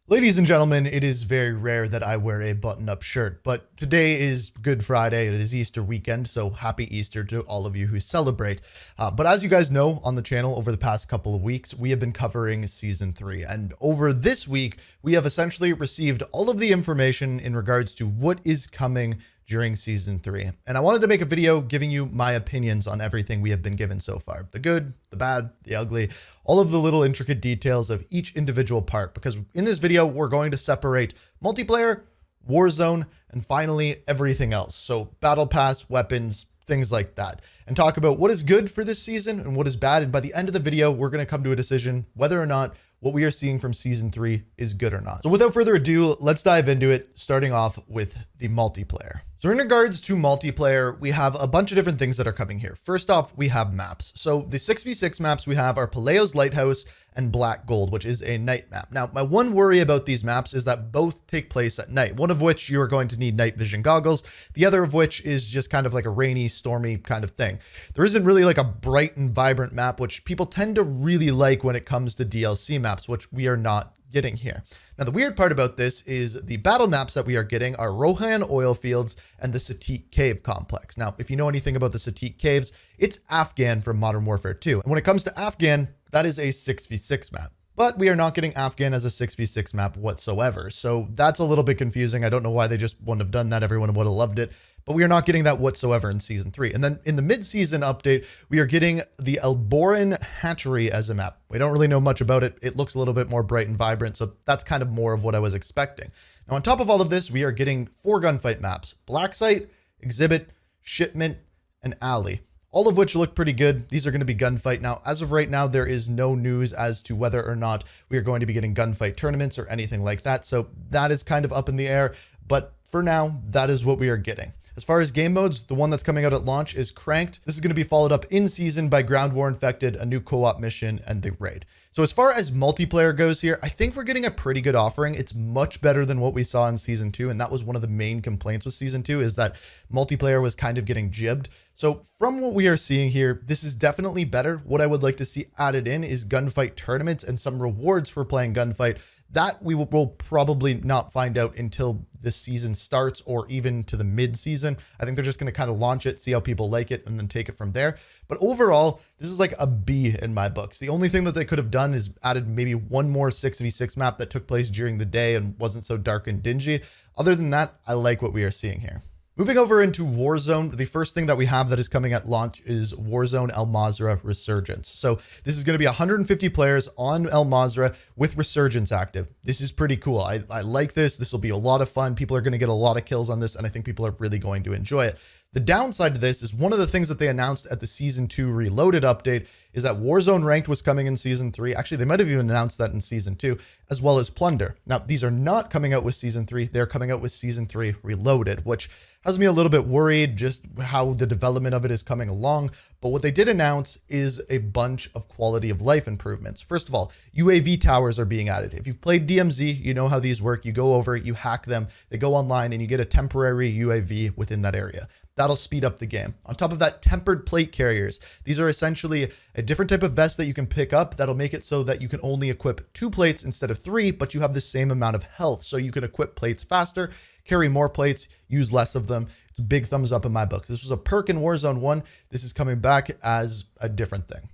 Ladies and gentlemen, it is very rare that I wear a button-up shirt, but today is Good Friday. It is Easter weekend, so happy Easter to all of you who celebrate. But as you guys know on the channel over the past couple of weeks, we have been covering Season 3. And over this week, we have essentially received all of the information in regards to what is coming during Season 3. And I wanted to make a video giving you my opinions on everything we have been given so far. The good, the bad, the ugly, all of the little intricate details of each individual part, because in this video, we're going to separate multiplayer, Warzone, and finally everything else. So battle pass, weapons, things like that, and talk about what is good for this season and what is bad. And by the end of the video, we're going to come to a decision whether or not what we are seeing from Season 3 is good or not. So without further ado, let's dive into it, starting off with the multiplayer. So in regards to multiplayer, we have a bunch of different things that are coming here. First off, we have maps. So the 6v6 maps we have are Paleo's Lighthouse and Black Gold, which is a night map. Now, my one worry about these maps is that both take place at night, one of which you are going to need night vision goggles, the other of which is just kind of like a rainy, stormy kind of thing. There isn't really like a bright and vibrant map, which people tend to really like when it comes to DLC maps, which we are not getting here. Now, the weird part about this is the battle maps that we are getting are Rohan oil fields and the Satik cave complex. Now, if you know anything about the Satik caves, it's Afghan from Modern Warfare 2. And when it comes to Afghan, that is a 6v6 map. But we are not getting Afghan as a 6v6 map whatsoever. So that's a little bit confusing. I don't know why they just wouldn't have done that. Everyone would have loved it. But we are not getting that whatsoever in Season 3. And then in the mid-season update, we are getting the Elboran Hatchery as a map. We don't really know much about it. It looks a little bit more bright and vibrant, so that's kind of more of what I was expecting. Now, on top of all of this, we are getting 4 gunfight maps: Black Site, Exhibit, Shipment, and Alley, all of which look pretty good. These are going to be gunfight. Now, as of right now, there is no news as to whether or not we are going to be getting gunfight tournaments or anything like that, so that is kind of up in the air. But for now, that is what we are getting. As far as game modes, the one that's coming out at launch is Cranked. This is going to be followed up in season by Ground War Infected, a new co-op mission, and the Raid. So as far as multiplayer goes here, I think we're getting a pretty good offering. It's much better than what we saw in Season 2, and that was one of the main complaints with Season 2, is that multiplayer was kind of getting jibbed. So from what we are seeing here, this is definitely better. What I would like to see added in is gunfight tournaments and some rewards for playing gunfight. That we will probably not find out until the season starts, or even to the mid-season. I think they're just going to kind of launch it, see how people like it, and then take it from there. But overall, this is like a B in my books. The only thing that they could have done is added maybe one more 6v6 map that took place during the day and wasn't so dark and dingy. Other than that, I like what we are seeing here. Moving over into Warzone, the first thing that we have that is coming at launch is Warzone Al Mazrah Resurgence. So this is going to be 150 players on Al Mazrah with Resurgence active. This is pretty cool. I like this. This will be a lot of fun. People are going to get a lot of kills on this, and I think people are really going to enjoy it. The downside to this is one of the things that they announced at the Season 2 Reloaded update is that Warzone Ranked was coming in Season 3. Actually, they might have even announced that in Season 2, as well as Plunder. Now, these are not coming out with Season 3. They're coming out with Season 3 Reloaded, which has me a little bit worried just how the development of it is coming along. But what they did announce is a bunch of quality of life improvements. First of all, UAV towers are being added. If you've played DMZ, you know how these work. You go over, you hack them, they go online, and you get a temporary UAV within that area. That'll speed up the game. On top of that, tempered plate carriers. These are essentially a different type of vest that you can pick up that'll make it so that you can only equip 2 plates instead of 3, but you have the same amount of health. So you can equip plates faster, carry more plates, use less of them. It's a big thumbs up in my books. This was a perk in Warzone 1. This is coming back as a different thing.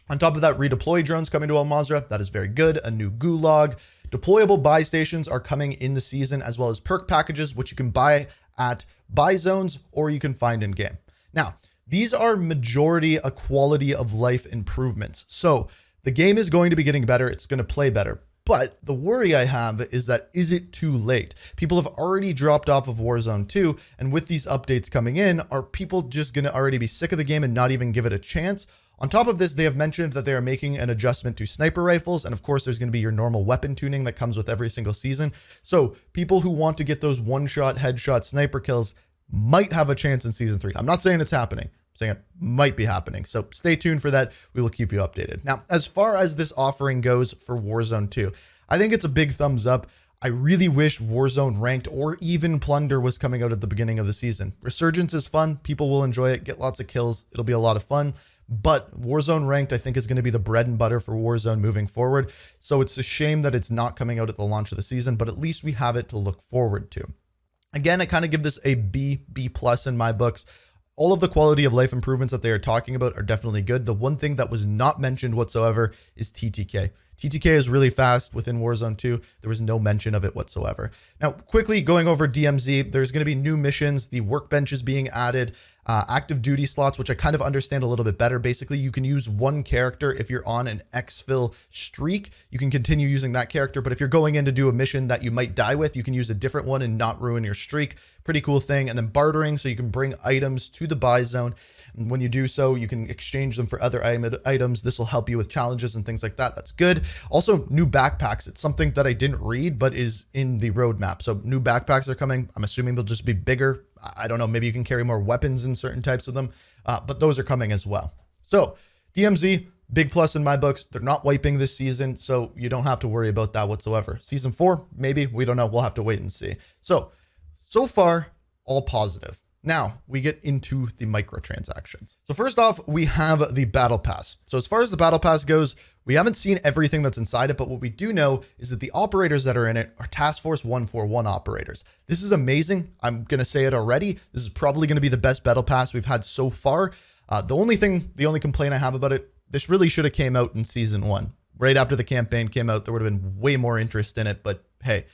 On top of that, redeploy drones coming to Al Mazrah. That is very good. A new gulag. Deployable buy stations are coming in the season, as well as perk packages, which you can buy at buy zones or you can find in game. Now, these are majority a quality of life improvements. So the game is going to be getting better. It's going to play better. But the worry I have is that, is it too late? People have already dropped off of Warzone 2, and with these updates coming in, are people just going to already be sick of the game and not even give it a chance? On top of this, they have mentioned that they are making an adjustment to sniper rifles. And of course, there's going to be your normal weapon tuning that comes with every single season. So people who want to get those one-shot headshot sniper kills might have a chance in Season 3. I'm not saying it's happening. I'm saying it might be happening. So stay tuned for that. We will keep you updated. Now, as far as this offering goes for Warzone 2, I think it's a big thumbs up. I really wish Warzone Ranked or even Plunder was coming out at the beginning of the season. Resurgence is fun. People will enjoy it, get lots of kills. It'll be a lot of fun. but Warzone Ranked, I think, is going to be the bread and butter for Warzone moving forward. So it's a shame that it's not coming out at the launch of the season, but at least we have it to look forward to. Again, I kind of give this a B plus in my books. All of the quality of life improvements that they are talking about are definitely good. The one thing that was not mentioned whatsoever is TTK. TTK is really fast within Warzone 2. There was no mention of it whatsoever. Now, quickly going over DMZ, there's going to be new missions. The workbench is being added. Active duty slots, which I kind of understand a little bit better. Basically, you can use one character if you're on an exfil streak. You can continue using that character, but if you're going in to do a mission that you might die with, you can use a different one and not ruin your streak. Pretty cool thing. And then bartering, so you can bring items to the buy zone. And when you do so, you can exchange them for other items. This will help you with challenges and things like that. That's good. Also, new backpacks. It's something that I didn't read, but is in the roadmap. So new backpacks are coming. I'm assuming they'll just be bigger. I don't know. Maybe you can carry more weapons in certain types of them, but those are coming as well. So DMZ, big plus in my books. They're not wiping this season, so you don't have to worry about that whatsoever. Season 4, maybe. We don't know. We'll have to wait and see. So far, all positive. Now we get into the microtransactions. So first off, we have the battle pass. So as far as the battle pass goes, we haven't seen everything that's inside it, but what we do know is that the operators that are in it are Task Force 141 operators. This is amazing. I'm going to say it already. This is probably going to be the best battle pass we've had so far. The only complaint I have about it, this really should have came out in season 1. Right after the campaign came out, there would have been way more interest in it, but hey.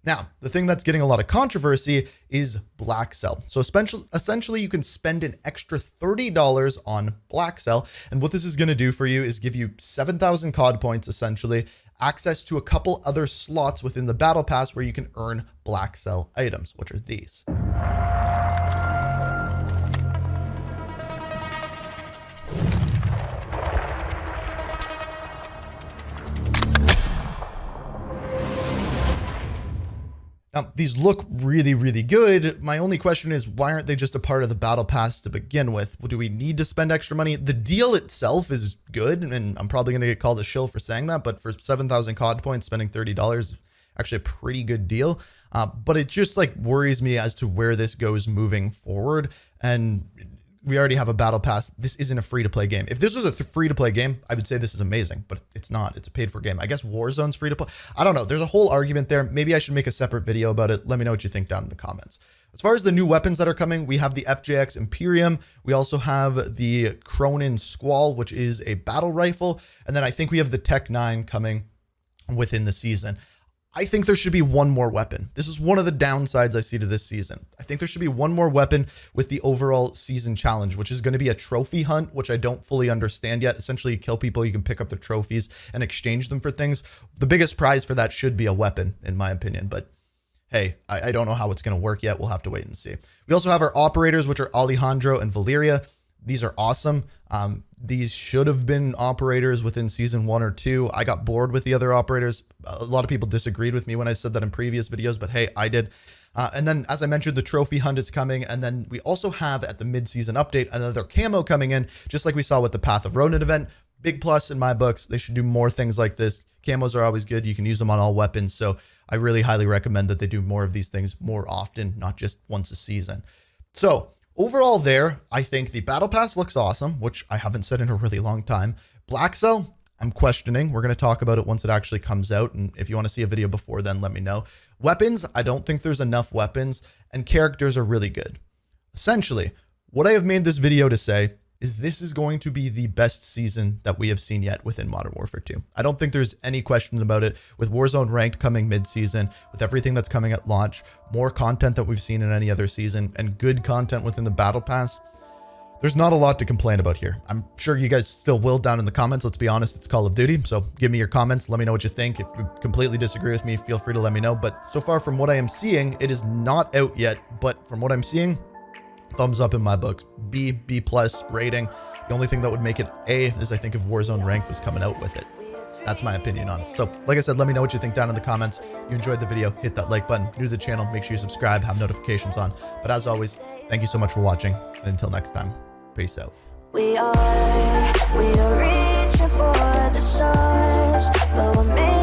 Now, the thing that's getting a lot of controversy is Black Cell. So essentially, you can spend an extra $30 on Black Cell. And what this is going to do for you is give you 7,000 COD points, essentially, access to a couple other slots within the Battle Pass where you can earn Black Cell items, which are these. Now, these look really, really good. My only question is, why aren't they just a part of the battle pass to begin with? Do we need to spend extra money? The deal itself is good, and I'm probably going to get called a shill for saying that, but for 7,000 COD points, spending $30 is actually a pretty good deal. But it just like worries me as to where this goes moving forward. And we already have a battle pass. This isn't a free-to-play game. If this was a free-to-play game, I would say this is amazing, but it's not. It's a paid-for game. I guess Warzone's free-to-play. I don't know. There's a whole argument there. Maybe I should make a separate video about it. Let me know what you think down in the comments. As far as the new weapons that are coming, we have the FJX Imperium. We also have the Cronin Squall, which is a battle rifle. And then I think we have the Tech 9 coming within the season. I think there should be one more weapon. This is one of the downsides I see to this season. I think there should be one more weapon with the overall season challenge, which is going to be a trophy hunt, which I don't fully understand yet. Essentially, you kill people, you can pick up their trophies and exchange them for things. The biggest prize for that should be a weapon, in my opinion. But hey, I don't know how it's going to work yet. We'll have to wait and see. We also have our operators, which are Alejandro and Valeria. These are awesome. These should have been operators within season 1 or 2. I got bored with the other operators. A lot of people disagreed with me when I said that in previous videos, but hey, I did. And then, as I mentioned, the trophy hunt is coming. And then we also have at the mid-season update, another camo coming in, just like we saw with the Path of Ronin event. Big plus in my books. They should do more things like this. Camos are always good. You can use them on all weapons. So I really highly recommend that they do more of these things more often, not just once a season. So overall there, I think the Battle Pass looks awesome, which I haven't said in a really long time. Black Cell, I'm questioning. We're going to talk about it once it actually comes out. And if you want to see a video before then, let me know. Weapons, I don't think there's enough weapons, and characters are really good. Essentially, what I have made this video to say is this is going to be the best season that we have seen yet within Modern Warfare 2. I don't think there's any question about it. With Warzone Ranked coming mid-season, with everything that's coming at launch, more content that we've seen in any other season, and good content within the Battle Pass, there's not a lot to complain about here. I'm sure you guys still will down in the comments. Let's be honest, it's Call of Duty. So give me your comments. Let me know what you think. If you completely disagree with me, feel free to let me know. But so far from what I am seeing, it is not out yet. But from what I'm seeing, thumbs up in my books. B plus rating. The only thing that would make it A is I think if Warzone Ranked was coming out with it. That's my opinion on it. So like I said, let me know what you think down in the comments. You enjoyed the video, hit that like button. New to the channel, make sure you subscribe, have notifications on. But as always, thank you so much for watching. And until next time, peace out. We are reaching for the stars, but we're